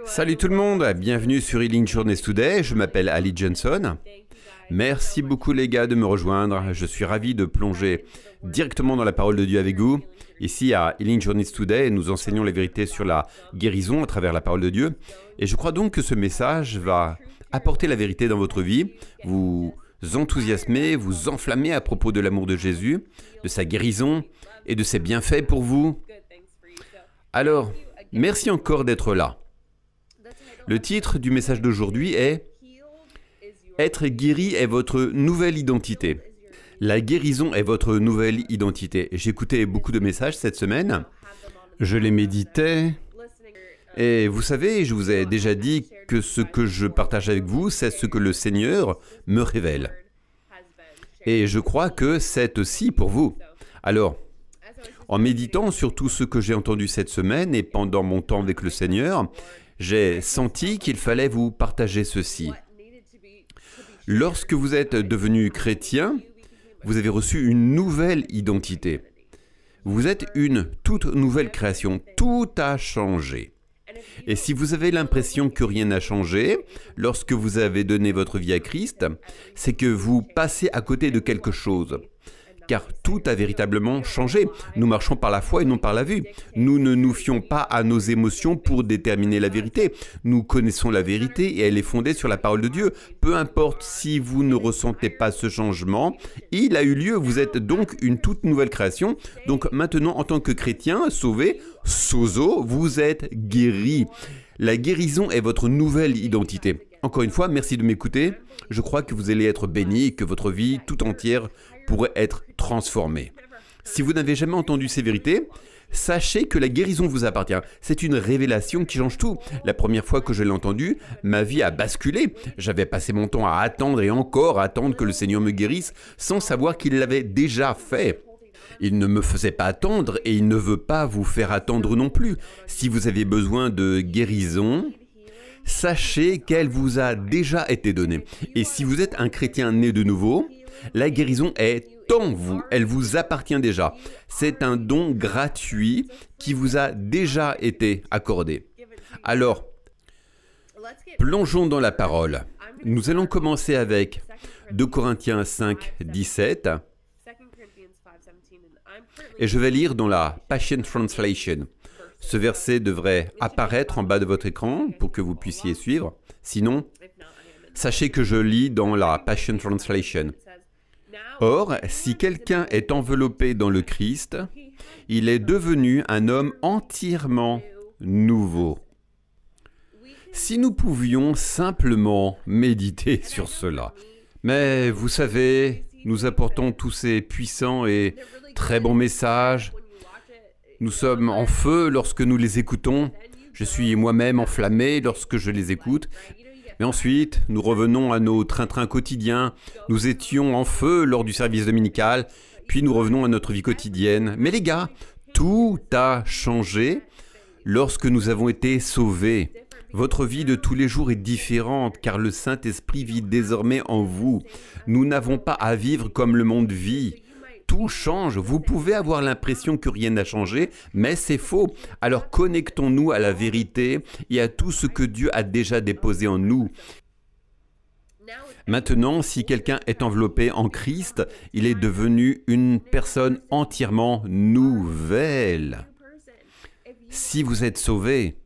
Salut tout le monde, bienvenue sur Healing Journeys Today, je m'appelle Ali Johnson. Merci beaucoup les gars de me rejoindre, je suis ravi de plonger directement dans la parole de Dieu avec vous. Ici à Healing Journeys Today, nous enseignons les vérités sur la guérison à travers la parole de Dieu. Et je crois donc que ce message va apporter la vérité dans votre vie, vous enthousiasmer, vous enflammer à propos de l'amour de Jésus, de sa guérison et de ses bienfaits pour vous. Alors, merci encore d'être là. Le titre du message d'aujourd'hui est « Être guéri est votre nouvelle identité ». La guérison est votre nouvelle identité. J'écoutais beaucoup de messages cette semaine, je les méditais, et vous savez, je vous ai déjà dit que ce que je partage avec vous, c'est ce que le Seigneur me révèle. Et je crois que c'est aussi pour vous. Alors, en méditant sur tout ce que j'ai entendu cette semaine et pendant mon temps avec le Seigneur, j'ai senti qu'il fallait vous partager ceci. Lorsque vous êtes devenu chrétien, vous avez reçu une nouvelle identité. Vous êtes une toute nouvelle création. Tout a changé. Et si vous avez l'impression que rien n'a changé, lorsque vous avez donné votre vie à Christ, c'est que vous passez à côté de quelque chose. Car tout a véritablement changé. Nous marchons par la foi et non par la vue. Nous ne nous fions pas à nos émotions pour déterminer la vérité. Nous connaissons la vérité et elle est fondée sur la parole de Dieu. Peu importe si vous ne ressentez pas ce changement, il a eu lieu. Vous êtes donc une toute nouvelle création. Donc maintenant, en tant que chrétien, sauvé, sozo, vous êtes guéri. La guérison est votre nouvelle identité. Encore une fois, merci de m'écouter. Je crois que vous allez être bénis et que votre vie tout entière pourrait être transformée. Si vous n'avez jamais entendu ces vérités, sachez que la guérison vous appartient. C'est une révélation qui change tout. La première fois que je l'ai entendu, ma vie a basculé. J'avais passé mon temps à attendre et encore attendre que le Seigneur me guérisse sans savoir qu'il l'avait déjà fait. Il ne me faisait pas attendre et il ne veut pas vous faire attendre non plus. Si vous avez besoin de guérison, sachez qu'elle vous a déjà été donnée. Et si vous êtes un chrétien né de nouveau, la guérison est en vous, elle vous appartient déjà. C'est un don gratuit qui vous a déjà été accordé. Alors, plongeons dans la parole. Nous allons commencer avec 2 Corinthiens 5, 17. Et je vais lire dans la Passion Translation. Ce verset devrait apparaître en bas de votre écran pour que vous puissiez suivre. Sinon, sachez que je lis dans la Passion Translation. Or, si quelqu'un est enveloppé dans le Christ, il est devenu un homme entièrement nouveau. Si nous pouvions simplement méditer sur cela. Mais vous savez, nous apportons tous ces puissants et très bons messages. Nous sommes en feu lorsque nous les écoutons. Je suis moi-même enflammé lorsque je les écoute. Mais ensuite, nous revenons à nos train-train quotidiens. Nous étions en feu lors du service dominical, puis nous revenons à notre vie quotidienne. Mais les gars, tout a changé lorsque nous avons été sauvés. Votre vie de tous les jours est différente car le Saint-Esprit vit désormais en vous. Nous n'avons pas à vivre comme le monde vit. Tout change. Vous pouvez avoir l'impression que rien n'a changé, mais c'est faux. Alors connectons-nous à la vérité et à tout ce que Dieu a déjà déposé en nous. Maintenant, si quelqu'un est enveloppé en Christ, il est devenu une personne entièrement nouvelle. Si vous êtes sauvé,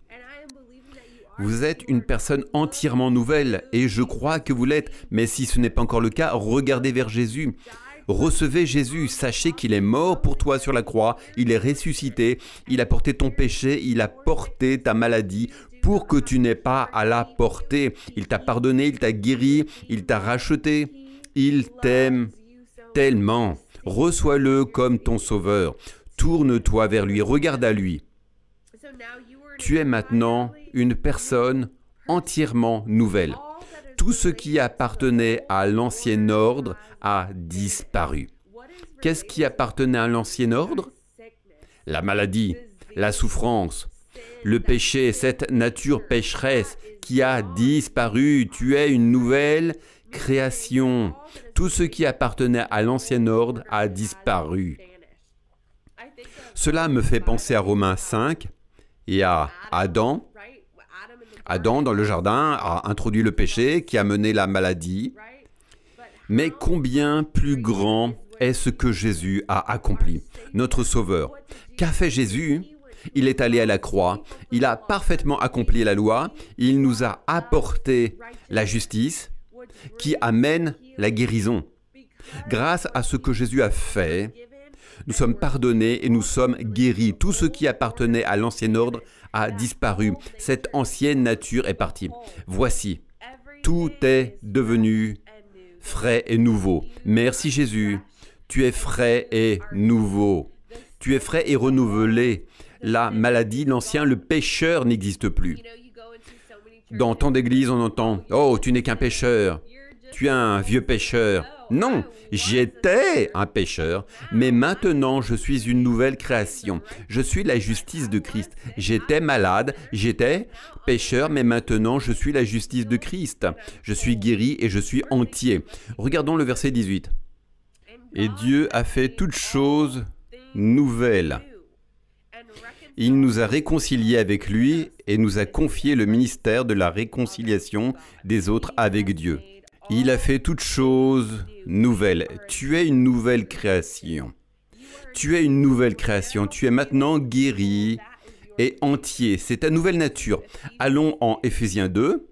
vous êtes une personne entièrement nouvelle et je crois que vous l'êtes. Mais si ce n'est pas encore le cas, regardez vers Jésus. Recevez Jésus, sachez qu'il est mort pour toi sur la croix, il est ressuscité, il a porté ton péché, il a porté ta maladie pour que tu n'aies pas à la porter. Il t'a pardonné, il t'a guéri, il t'a racheté, il t'aime tellement. Reçois-le comme ton sauveur, tourne-toi vers lui, regarde à lui. Tu es maintenant une personne entièrement nouvelle. Tout ce qui appartenait à l'ancien ordre a disparu. Qu'est-ce qui appartenait à l'ancien ordre? La maladie, la souffrance, le péché, cette nature pécheresse qui a disparu. Tu es une nouvelle création. Tout ce qui appartenait à l'ancien ordre a disparu. Cela me fait penser à Romains 5 et à Adam. Adam, dans le jardin, a introduit le péché qui a mené la maladie. Mais combien plus grand est ce que Jésus a accompli, notre Sauveur. Qu'a fait Jésus? Il est allé à la croix, il a parfaitement accompli la loi, il nous a apporté la justice qui amène la guérison. Grâce à ce que Jésus a fait, nous sommes pardonnés et nous sommes guéris. Tout ce qui appartenait à l'ancien ordre a disparu. Cette ancienne nature est partie. Voici, tout est devenu frais et nouveau. Merci Jésus, tu es frais et nouveau. Tu es frais et renouvelé. La maladie, l'ancien, le pécheur n'existe plus. Dans tant d'églises, on entend « Oh, tu n'es qu'un pécheur. Tu es un vieux pécheur. » Non, j'étais un pécheur, mais maintenant je suis une nouvelle création. Je suis la justice de Christ. J'étais malade, j'étais pécheur, mais maintenant je suis la justice de Christ. Je suis guéri et je suis entier. Regardons le verset 18. « Et Dieu a fait toutes choses nouvelles. Il nous a réconciliés avec lui et nous a confié le ministère de la réconciliation des autres avec Dieu. » Il a fait toutes choses nouvelles. Tu es une nouvelle création. Tu es une nouvelle création. Tu es maintenant guéri et entier. C'est ta nouvelle nature. Allons en Éphésiens 2.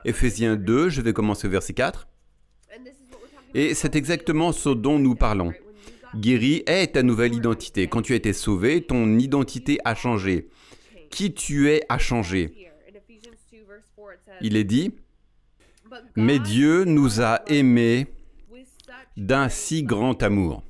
Éphésiens 2, je vais commencer au verset 4. Et c'est exactement ce dont nous parlons. Guéri est ta nouvelle identité. Quand tu as été sauvé, ton identité a changé. Qui tu es a changé. Il est dit, « Mais Dieu nous a aimés d'un si grand amour.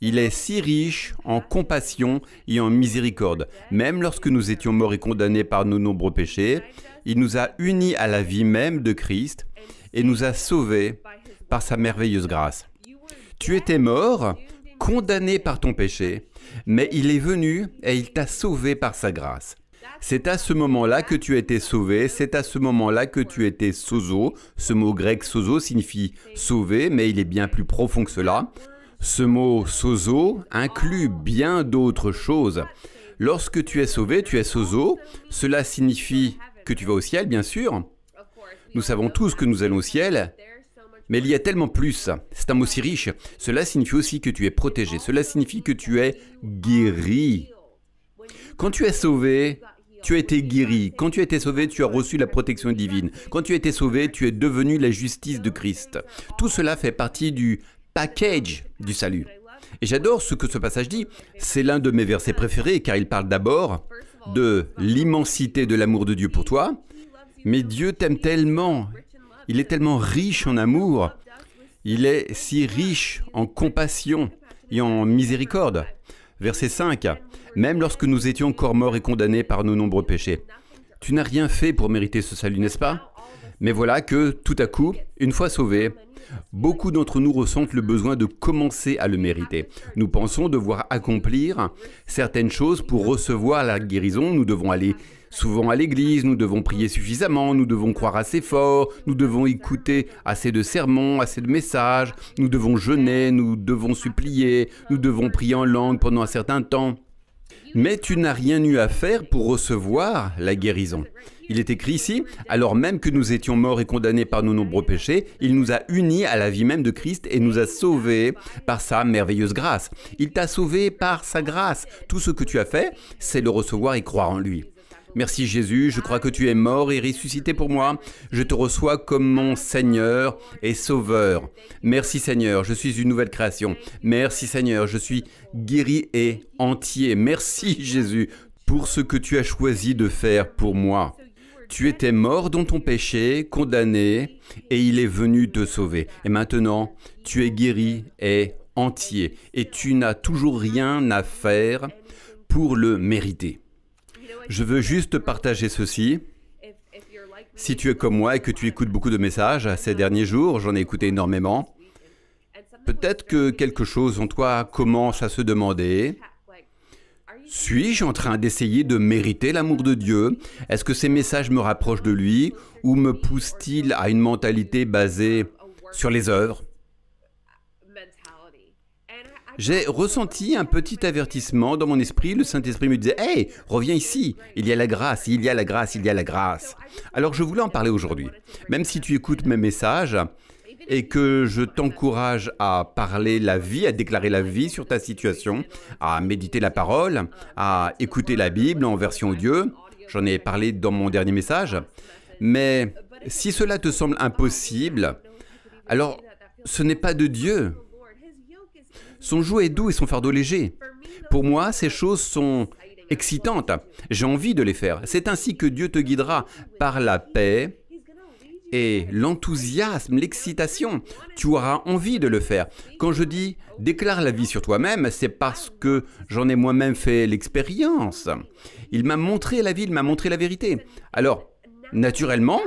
Il est si riche en compassion et en miséricorde. Même lorsque nous étions morts et condamnés par nos nombreux péchés, il nous a unis à la vie même de Christ et nous a sauvés par sa merveilleuse grâce. Tu étais mort, condamné par ton péché, mais il est venu et il t'a sauvé par sa grâce. C'est à ce moment-là que tu as été sauvé, c'est à ce moment-là que tu as été sozo. Ce mot grec sozo signifie sauver, mais il est bien plus profond que cela. Ce mot sozo inclut bien d'autres choses. Lorsque tu es sauvé, tu es sozo. Cela signifie que tu vas au ciel, bien sûr. Nous savons tous que nous allons au ciel, mais il y a tellement plus. C'est un mot si riche. Cela signifie aussi que tu es protégé. Cela signifie que tu es guéri. Quand tu es sauvé, tu as été guéri. Quand tu as été sauvé, tu as reçu la protection divine. Quand tu as été sauvé, tu es devenu la justice de Christ. Tout cela fait partie du package du salut. Et j'adore ce que ce passage dit. C'est l'un de mes versets préférés car il parle d'abord de l'immensité de l'amour de Dieu pour toi. Mais Dieu t'aime tellement. Il est tellement riche en amour. Il est si riche en compassion et en miséricorde. Verset 5. Même lorsque nous étions encore morts et condamnés par nos nombreux péchés. Tu n'as rien fait pour mériter ce salut, n'est-ce pas? Mais voilà que, tout à coup, une fois sauvés, beaucoup d'entre nous ressentent le besoin de commencer à le mériter. Nous pensons devoir accomplir certaines choses pour recevoir la guérison. Nous devons aller souvent à l'église, nous devons prier suffisamment, nous devons croire assez fort, nous devons écouter assez de sermons, assez de messages, nous devons jeûner, nous devons supplier, nous devons prier en langue pendant un certain temps. Mais tu n'as rien eu à faire pour recevoir la guérison. Il est écrit ici, alors même que nous étions morts et condamnés par nos nombreux péchés, il nous a unis à la vie même de Christ et nous a sauvés par sa merveilleuse grâce. Il t'a sauvé par sa grâce. Tout ce que tu as fait, c'est le recevoir et croire en lui. Merci Jésus, je crois que tu es mort et ressuscité pour moi. Je te reçois comme mon Seigneur et Sauveur. Merci Seigneur, je suis une nouvelle création. Merci Seigneur, je suis guéri et entier. Merci Jésus pour ce que tu as choisi de faire pour moi. Tu étais mort dans ton péché, condamné, et il est venu te sauver. Et maintenant, tu es guéri et entier. Et tu n'as toujours rien à faire pour le mériter. Je veux juste partager ceci. Si tu es comme moi et que tu écoutes beaucoup de messages ces derniers jours, j'en ai écouté énormément, peut-être que quelque chose en toi commence à se demander, suis-je en train d'essayer de mériter l'amour de Dieu? Est-ce que ces messages me rapprochent de lui ou me poussent-ils à une mentalité basée sur les œuvres? J'ai ressenti un petit avertissement dans mon esprit. Le Saint-Esprit me disait « Hey, reviens ici, il y a la grâce, il y a la grâce, il y a la grâce. » Alors je voulais en parler aujourd'hui. Même si tu écoutes mes messages et que je t'encourage à parler la vie, à déclarer la vie sur ta situation, à méditer la parole, à écouter la Bible en version audio, j'en ai parlé dans mon dernier message, mais si cela te semble impossible, alors ce n'est pas de Dieu. Son joug est doux et son fardeau léger. Pour moi, ces choses sont excitantes. J'ai envie de les faire. C'est ainsi que Dieu te guidera par la paix et l'enthousiasme, l'excitation. Tu auras envie de le faire. Quand je dis « déclare la vie sur toi-même », c'est parce que j'en ai moi-même fait l'expérience. Il m'a montré la vie, il m'a montré la vérité. Alors, naturellement,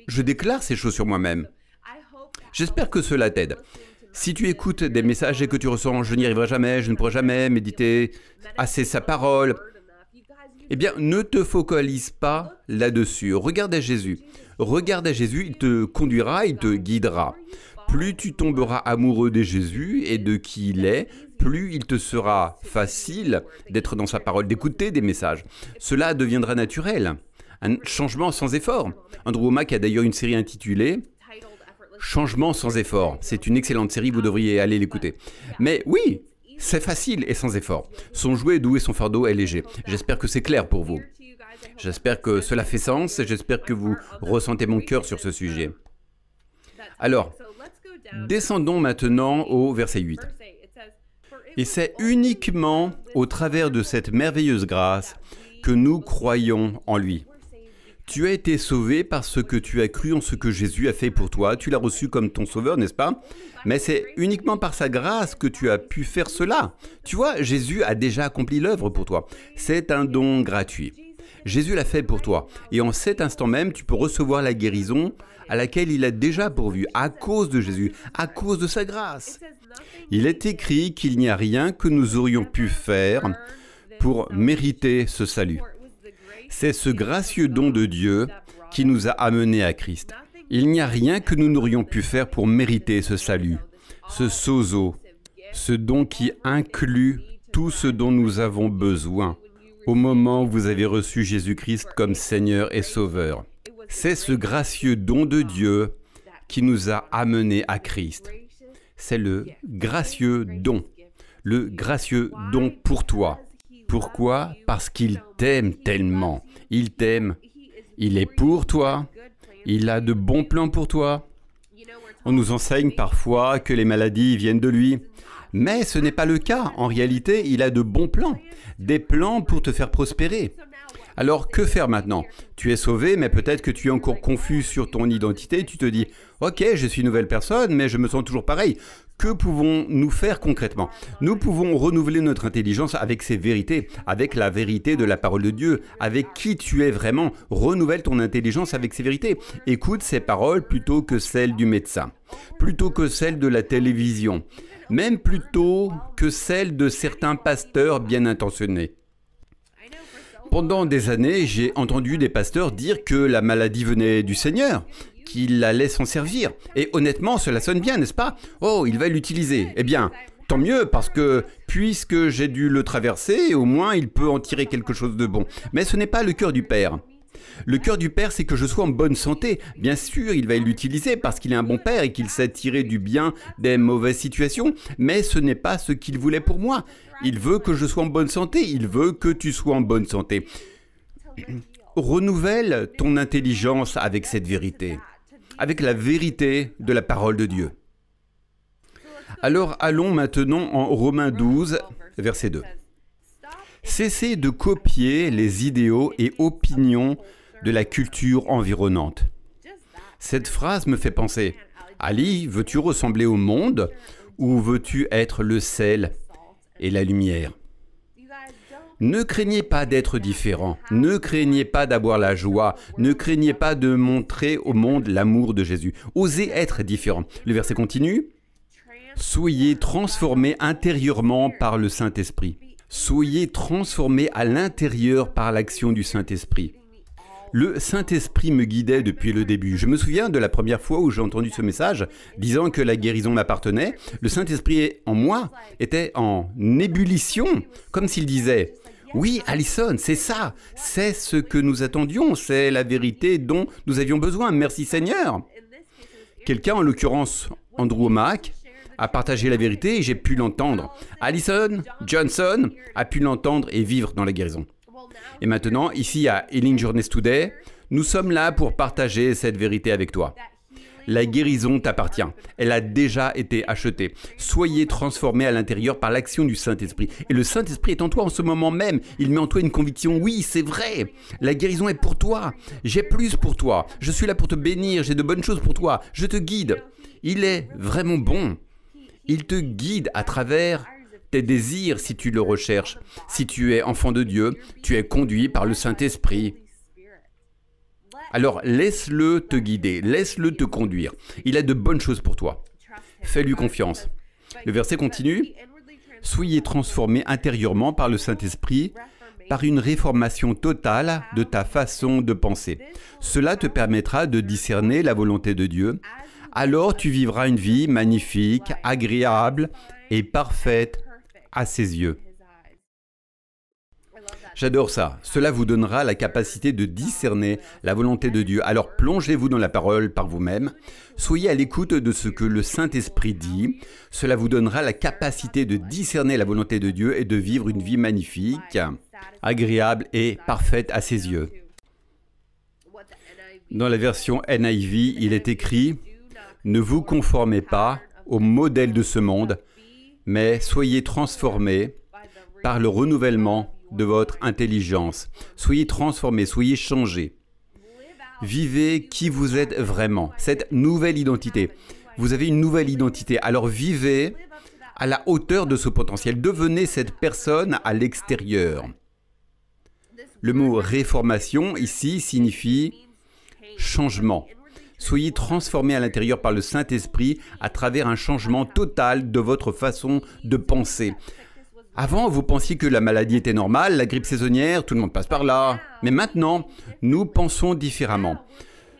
je déclare ces choses sur moi-même. J'espère que cela t'aide. Si tu écoutes des messages et que tu ressens « je n'y arriverai jamais, je ne pourrai jamais méditer assez sa parole », eh bien, ne te focalise pas là-dessus. Regarde à Jésus. Regarde à Jésus, il te conduira, il te guidera. Plus tu tomberas amoureux de Jésus et de qui il est, plus il te sera facile d'être dans sa parole, d'écouter des messages. Cela deviendra naturel. Un changement sans effort. Andrew Wommack a d'ailleurs une série intitulée « Changement sans effort ». C'est une excellente série, vous devriez aller l'écouter. Mais oui, c'est facile et sans effort. Son joug est doux et son fardeau est léger. J'espère que c'est clair pour vous. J'espère que cela fait sens et j'espère que vous ressentez mon cœur sur ce sujet. Alors, descendons maintenant au verset 8. Et c'est uniquement au travers de cette merveilleuse grâce que nous croyons en lui. Tu as été sauvé parce que tu as cru en ce que Jésus a fait pour toi. Tu l'as reçu comme ton sauveur, n'est-ce pas? Mais c'est uniquement par sa grâce que tu as pu faire cela. Tu vois, Jésus a déjà accompli l'œuvre pour toi. C'est un don gratuit. Jésus l'a fait pour toi. Et en cet instant même, tu peux recevoir la guérison à laquelle il a déjà pourvu, à cause de Jésus, à cause de sa grâce. Il est écrit qu'il n'y a rien que nous aurions pu faire pour mériter ce salut. C'est ce gracieux don de Dieu qui nous a amenés à Christ. Il n'y a rien que nous n'aurions pu faire pour mériter ce salut, ce sozo, ce don qui inclut tout ce dont nous avons besoin au moment où vous avez reçu Jésus-Christ comme Seigneur et Sauveur. C'est ce gracieux don de Dieu qui nous a amenés à Christ. C'est le gracieux don pour toi. Pourquoi? Parce qu'il t'aime tellement. Il t'aime. Il est pour toi. Il a de bons plans pour toi. On nous enseigne parfois que les maladies viennent de lui. Mais ce n'est pas le cas. En réalité, il a de bons plans. Des plans pour te faire prospérer. Alors, que faire maintenant? Tu es sauvé, mais peut-être que tu es encore confus sur ton identité. Tu te dis, « Ok, je suis une nouvelle personne, mais je me sens toujours pareil. » Que pouvons-nous faire concrètement? Nous pouvons renouveler notre intelligence avec ses vérités, avec la vérité de la parole de Dieu, avec qui tu es vraiment. Renouvelle ton intelligence avec ses vérités. Écoute ces paroles plutôt que celles du médecin, plutôt que celles de la télévision, même plutôt que celles de certains pasteurs bien intentionnés. Pendant des années, j'ai entendu des pasteurs dire que la maladie venait du Seigneur, qu'il allait s'en servir. Et honnêtement, cela sonne bien, n'est-ce pas? Oh, il va l'utiliser. Eh bien, tant mieux, parce que puisque j'ai dû le traverser, au moins il peut en tirer quelque chose de bon. Mais ce n'est pas le cœur du Père. Le cœur du Père, c'est que je sois en bonne santé. Bien sûr, il va l'utiliser parce qu'il est un bon Père et qu'il sait tirer du bien des mauvaises situations, mais ce n'est pas ce qu'il voulait pour moi. Il veut que je sois en bonne santé, il veut que tu sois en bonne santé. Renouvelle ton intelligence avec cette vérité, avec la vérité de la parole de Dieu. Alors allons maintenant en Romains 12, verset 2. Cessez de copier les idéaux et opinions de la culture environnante. Cette phrase me fait penser, Ali, veux-tu ressembler au monde ou veux-tu être le sel et la lumière? Ne craignez pas d'être différent, ne craignez pas d'avoir la joie, ne craignez pas de montrer au monde l'amour de Jésus. Osez être différent. Le verset continue. Soyez transformés intérieurement par le Saint-Esprit. Soyez transformés à l'intérieur par l'action du Saint-Esprit. Le Saint-Esprit me guidait depuis le début. Je me souviens de la première fois où j'ai entendu ce message disant que la guérison m'appartenait. Le Saint-Esprit en moi était en ébullition, comme s'il disait « Oui, Alison, c'est ça, c'est ce que nous attendions, c'est la vérité dont nous avions besoin, merci Seigneur !» Quelqu'un, en l'occurrence Andrew O'Mac, a partagé la vérité et j'ai pu l'entendre. Alison Johnson a pu l'entendre et vivre dans la guérison. Et maintenant, ici à Healing Journeys Today, nous sommes là pour partager cette vérité avec toi. La guérison t'appartient. Elle a déjà été achetée. Soyez transformés à l'intérieur par l'action du Saint-Esprit. Et le Saint-Esprit est en toi en ce moment même. Il met en toi une conviction. Oui, c'est vrai. La guérison est pour toi. J'ai plus pour toi. Je suis là pour te bénir. J'ai de bonnes choses pour toi. Je te guide. Il est vraiment bon. Il te guide à travers tes désirs si tu le recherches. Si tu es enfant de Dieu, tu es conduit par le Saint-Esprit. Alors laisse-le te guider, laisse-le te conduire. Il a de bonnes choses pour toi. Fais-lui confiance. Le verset continue. « Soyez transformés intérieurement par le Saint-Esprit, par une réformation totale de ta façon de penser. Cela te permettra de discerner la volonté de Dieu. Alors tu vivras une vie magnifique, agréable et parfaite à ses yeux. » J'adore ça. Cela vous donnera la capacité de discerner la volonté de Dieu. Alors plongez-vous dans la parole par vous-même. Soyez à l'écoute de ce que le Saint-Esprit dit. Cela vous donnera la capacité de discerner la volonté de Dieu et de vivre une vie magnifique, agréable et parfaite à ses yeux. Dans la version NIV, il est écrit « Ne vous conformez pas au modèle de ce monde, mais soyez transformés par le renouvellement de votre intelligence. Soyez transformés, soyez changés. Vivez qui vous êtes vraiment, cette nouvelle identité. Vous avez une nouvelle identité, alors vivez à la hauteur de ce potentiel. Devenez cette personne à l'extérieur. Le mot réformation ici signifie changement. Soyez transformés à l'intérieur par le Saint-Esprit à travers un changement total de votre façon de penser. Avant, vous pensiez que la maladie était normale, la grippe saisonnière, tout le monde passe par là. Mais maintenant, nous pensons différemment.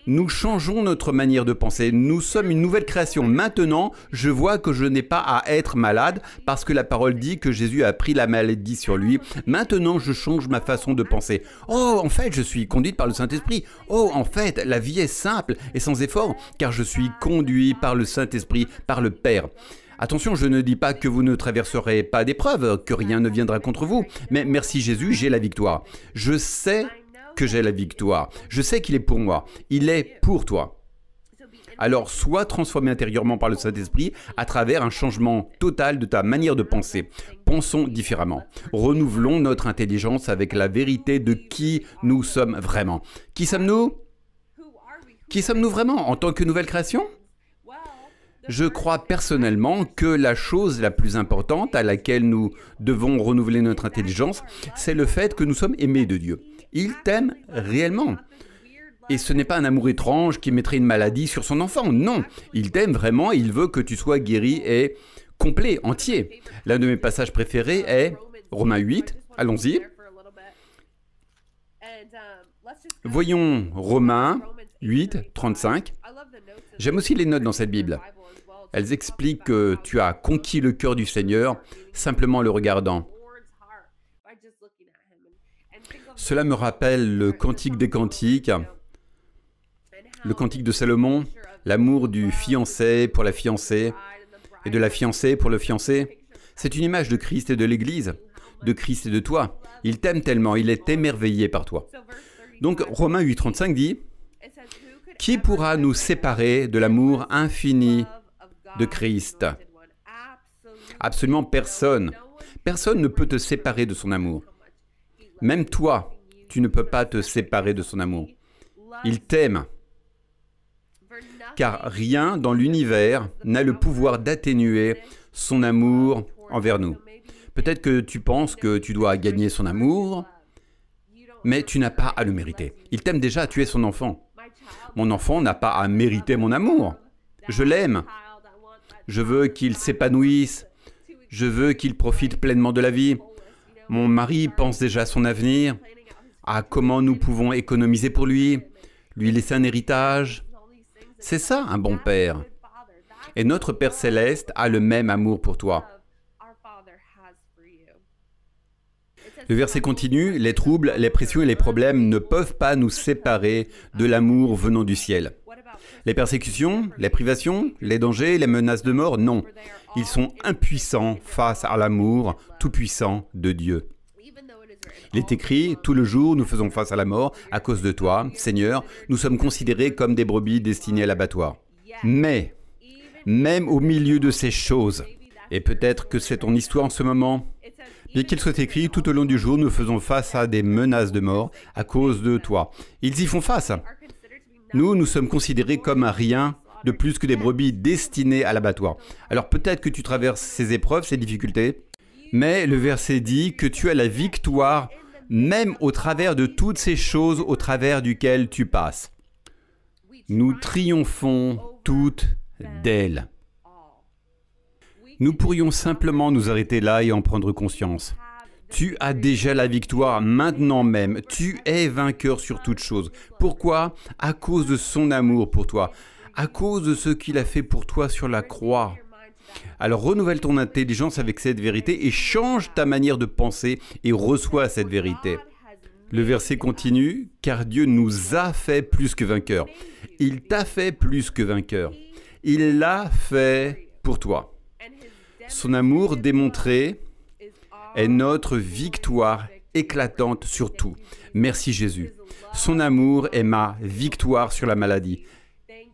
Nous changeons notre manière de penser. Nous sommes une nouvelle création. Maintenant, je vois que je n'ai pas à être malade parce que la parole dit que Jésus a pris la maladie sur lui. Maintenant, je change ma façon de penser. Oh, en fait, je suis conduite par le Saint-Esprit. Oh, en fait, la vie est simple et sans effort car je suis conduit par le Saint-Esprit, par le Père. Attention, je ne dis pas que vous ne traverserez pas d'épreuves, que rien ne viendra contre vous. Mais merci Jésus, j'ai la victoire. Je sais que j'ai la victoire. Je sais qu'il est pour moi. Il est pour toi. Alors, sois transformé intérieurement par le Saint-Esprit à travers un changement total de ta manière de penser. Pensons différemment. Renouvelons notre intelligence avec la vérité de qui nous sommes vraiment. Qui sommes-nous? Qui sommes-nous vraiment en tant que nouvelle création? Je crois personnellement que la chose la plus importante à laquelle nous devons renouveler notre intelligence, c'est le fait que nous sommes aimés de Dieu. Il t'aime réellement. Et ce n'est pas un amour étrange qui mettrait une maladie sur son enfant. Non, il t'aime vraiment et il veut que tu sois guéri et complet, entier. L'un de mes passages préférés est Romains 8. Allons-y. Voyons Romains 8, 35. J'aime aussi les notes dans cette Bible. Elles expliquent que tu as conquis le cœur du Seigneur simplement en le regardant. Cela me rappelle le Cantique des Cantiques, le Cantique de Salomon, l'amour du fiancé pour la fiancée et de la fiancée pour le fiancé. C'est une image de Christ et de l'Église, de Christ et de toi. Il t'aime tellement, il est émerveillé par toi. Donc Romains 8, 35 dit « Qui pourra nous séparer de l'amour infini de Christ ?» Absolument personne. Personne ne peut te séparer de son amour. Même toi, tu ne peux pas te séparer de son amour. Il t'aime. Car rien dans l'univers n'a le pouvoir d'atténuer son amour envers nous. Peut-être que tu penses que tu dois gagner son amour, mais tu n'as pas à le mériter. Il t'aime déjà, tu es son enfant. Mon enfant n'a pas à mériter mon amour. Je l'aime. Je veux qu'il s'épanouisse. Je veux qu'il profite pleinement de la vie. Mon mari pense déjà à son avenir. à comment nous pouvons économiser pour lui laisser un héritage. C'est ça, un bon père. Et notre Père Céleste a le même amour pour toi. Le verset continue, les troubles, les pressions et les problèmes ne peuvent pas nous séparer de l'amour venant du ciel. Les persécutions, les privations, les dangers, les menaces de mort, non. Ils sont impuissants face à l'amour tout-puissant de Dieu. Il est écrit, tout le jour nous faisons face à la mort à cause de toi, Seigneur, nous sommes considérés comme des brebis destinées à l'abattoir. Mais, même au milieu de ces choses, et peut-être que c'est ton histoire en ce moment, bien qu'il soit écrit, tout au long du jour, nous faisons face à des menaces de mort à cause de toi. Ils y font face. Nous sommes considérés comme un rien de plus que des brebis destinées à l'abattoir. Alors peut-être que tu traverses ces épreuves, ces difficultés, mais le verset dit que tu as la victoire même au travers de toutes ces choses au travers duquel tu passes. Nous triomphons toutes d'elles. Nous pourrions simplement nous arrêter là et en prendre conscience. Tu as déjà la victoire maintenant même. Tu es vainqueur sur toute chose. Pourquoi? À cause de son amour pour toi. À cause de ce qu'il a fait pour toi sur la croix. Alors renouvelle ton intelligence avec cette vérité et change ta manière de penser et reçois cette vérité. Le verset continue, car Dieu nous a fait plus que vainqueurs. Il t'a fait plus que vainqueur. Il l'a fait pour toi. Son amour démontré est notre victoire éclatante sur tout. Merci Jésus. Son amour est ma victoire sur la maladie.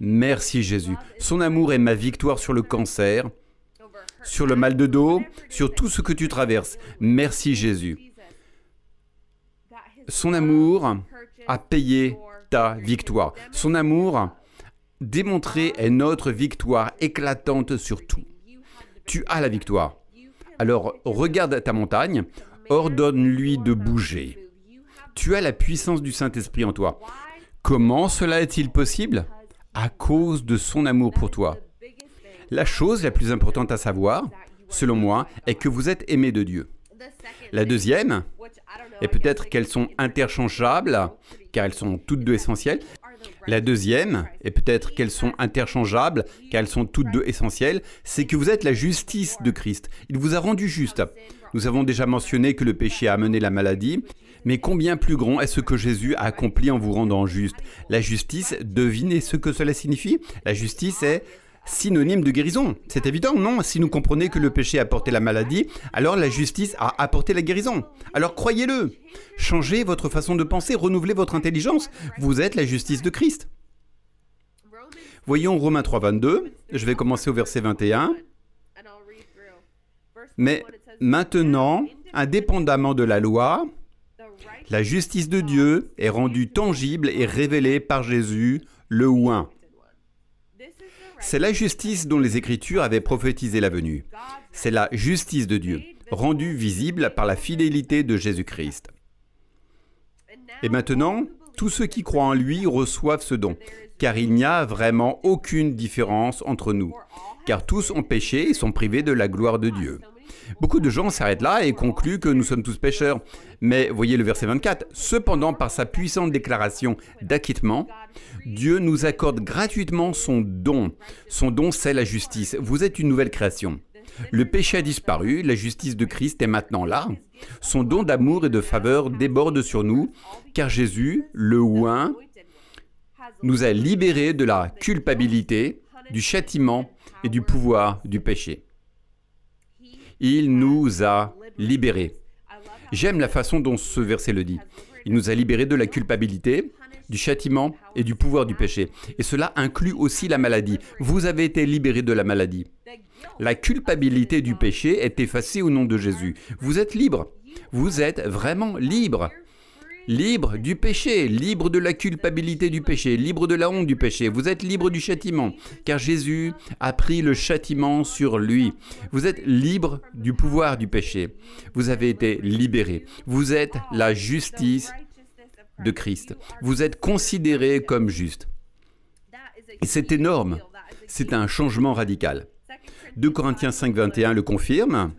Merci Jésus. Son amour est ma victoire sur le cancer, sur le mal de dos, sur tout ce que tu traverses. Merci Jésus. Son amour a payé ta victoire. Son amour démontré est notre victoire éclatante sur tout. Tu as la victoire. Alors regarde ta montagne, ordonne-lui de bouger. Tu as la puissance du Saint-Esprit en toi. Comment cela est-il possible? À cause de son amour pour toi. La chose la plus importante à savoir, selon moi, est que vous êtes aimé de Dieu. La deuxième, et peut-être qu'elles sont interchangeables, car elles sont toutes deux essentielles. La deuxième, et peut-être qu'elles sont interchangeables, car elles sont toutes deux essentielles, c'est que vous êtes la justice de Christ. Il vous a rendu juste. Nous avons déjà mentionné que le péché a amené la maladie, mais combien plus grand est ce que Jésus a accompli en vous rendant juste? La justice, devinez ce que cela signifie? La justice est synonyme de guérison. C'est évident, non? Si nous comprenez que le péché a apporté la maladie, alors la justice a apporté la guérison. Alors croyez-le. Changez votre façon de penser, renouvelez votre intelligence. Vous êtes la justice de Christ. Voyons Romains 3, 22. Je vais commencer au verset 21. Mais maintenant, indépendamment de la loi, la justice de Dieu est rendue tangible et révélée par Jésus, le Oint. C'est la justice dont les Écritures avaient prophétisé la venue. C'est la justice de Dieu, rendue visible par la fidélité de Jésus-Christ. Et maintenant, tous ceux qui croient en lui reçoivent ce don, car il n'y a vraiment aucune différence entre nous, car tous ont péché et sont privés de la gloire de Dieu. Beaucoup de gens s'arrêtent là et concluent que nous sommes tous pécheurs. Mais voyez le verset 24. Cependant, par sa puissante déclaration d'acquittement, Dieu nous accorde gratuitement son don. Son don, c'est la justice. Vous êtes une nouvelle création. Le péché a disparu, la justice de Christ est maintenant là. Son don d'amour et de faveur déborde sur nous, car Jésus, le Oint, nous a libérés de la culpabilité, du châtiment et du pouvoir du péché. Il nous a libérés. J'aime la façon dont ce verset le dit. Il nous a libérés de la culpabilité, du châtiment et du pouvoir du péché. Et cela inclut aussi la maladie. Vous avez été libérés de la maladie. La culpabilité du péché est effacée au nom de Jésus. Vous êtes libre. Vous êtes vraiment libre. Libre du péché, libre de la culpabilité du péché, libre de la honte du péché. Vous êtes libre du châtiment, car Jésus a pris le châtiment sur lui. Vous êtes libre du pouvoir du péché. Vous avez été libérés. Vous êtes la justice de Christ. Vous êtes considérés comme justes. Et c'est énorme. C'est un changement radical. 2 Corinthiens 5, 21 le confirme.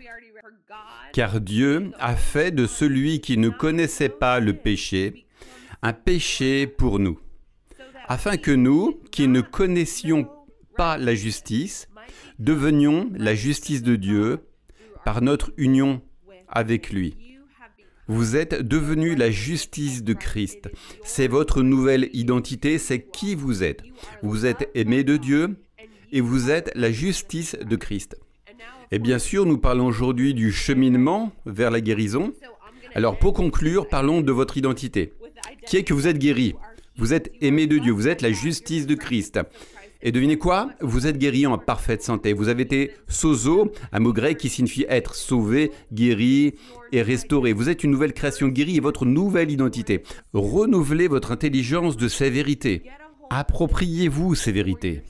Car Dieu a fait de celui qui ne connaissait pas le péché un péché pour nous, afin que nous, qui ne connaissions pas la justice, devenions la justice de Dieu par notre union avec lui. Vous êtes devenus la justice de Christ. C'est votre nouvelle identité, c'est qui vous êtes. Vous êtes aimés de Dieu et vous êtes la justice de Christ. Et bien sûr, nous parlons aujourd'hui du cheminement vers la guérison. Alors pour conclure, parlons de votre identité. Qui est que vous êtes guéri? Vous êtes aimés de Dieu, vous êtes la justice de Christ. Et devinez quoi? Vous êtes guéri en parfaite santé. Vous avez été sozo, un mot grec qui signifie être sauvé, guéri et restauré. Vous êtes une nouvelle création guérie et votre nouvelle identité. Renouvelez votre intelligence de ces vérités. Appropriez-vous ces vérités.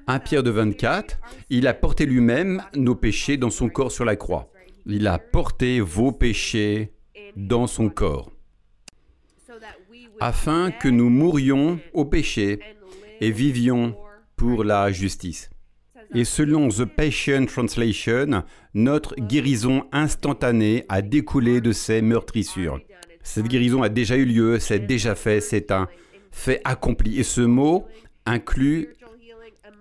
1 Pierre 2,24, il a porté lui-même nos péchés dans son corps sur la croix. Il a porté vos péchés dans son corps, afin que nous mourions au péché et vivions pour la justice. Et selon The Passion Translation, notre guérison instantanée a découlé de ces meurtrissures. Cette guérison a déjà eu lieu, c'est déjà fait, c'est un fait accompli. Et ce mot inclut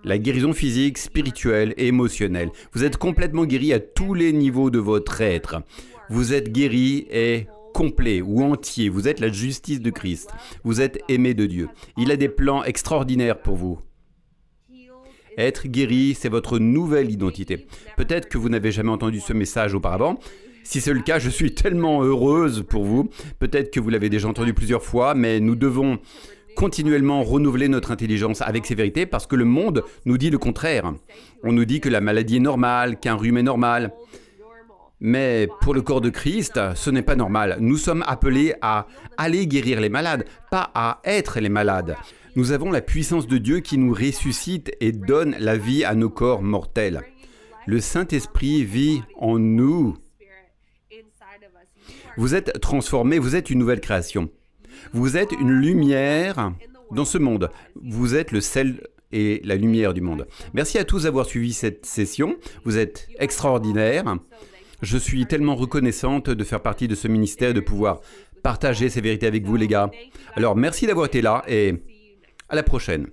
la guérison physique, spirituelle et émotionnelle. Vous êtes complètement guéri à tous les niveaux de votre être. Vous êtes guéri et complet ou entier. Vous êtes la justice de Christ. Vous êtes aimé de Dieu. Il a des plans extraordinaires pour vous. Être guéri, c'est votre nouvelle identité. Peut-être que vous n'avez jamais entendu ce message auparavant. Si c'est le cas, je suis tellement heureuse pour vous. Peut-être que vous l'avez déjà entendu plusieurs fois, mais nous devons continuellement renouveler notre intelligence avec ces vérités parce que le monde nous dit le contraire. On nous dit que la maladie est normale, qu'un rhume est normal. Mais pour le corps de Christ, ce n'est pas normal. Nous sommes appelés à aller guérir les malades, pas à être les malades. Nous avons la puissance de Dieu qui nous ressuscite et donne la vie à nos corps mortels. Le Saint-Esprit vit en nous. Vous êtes transformés, vous êtes une nouvelle création. Vous êtes une lumière dans ce monde. Vous êtes le sel et la lumière du monde. Merci à tous d'avoir suivi cette session. Vous êtes extraordinaires. Je suis tellement reconnaissante de faire partie de ce ministère et de pouvoir partager ces vérités avec vous, les gars. Alors, merci d'avoir été là et à la prochaine.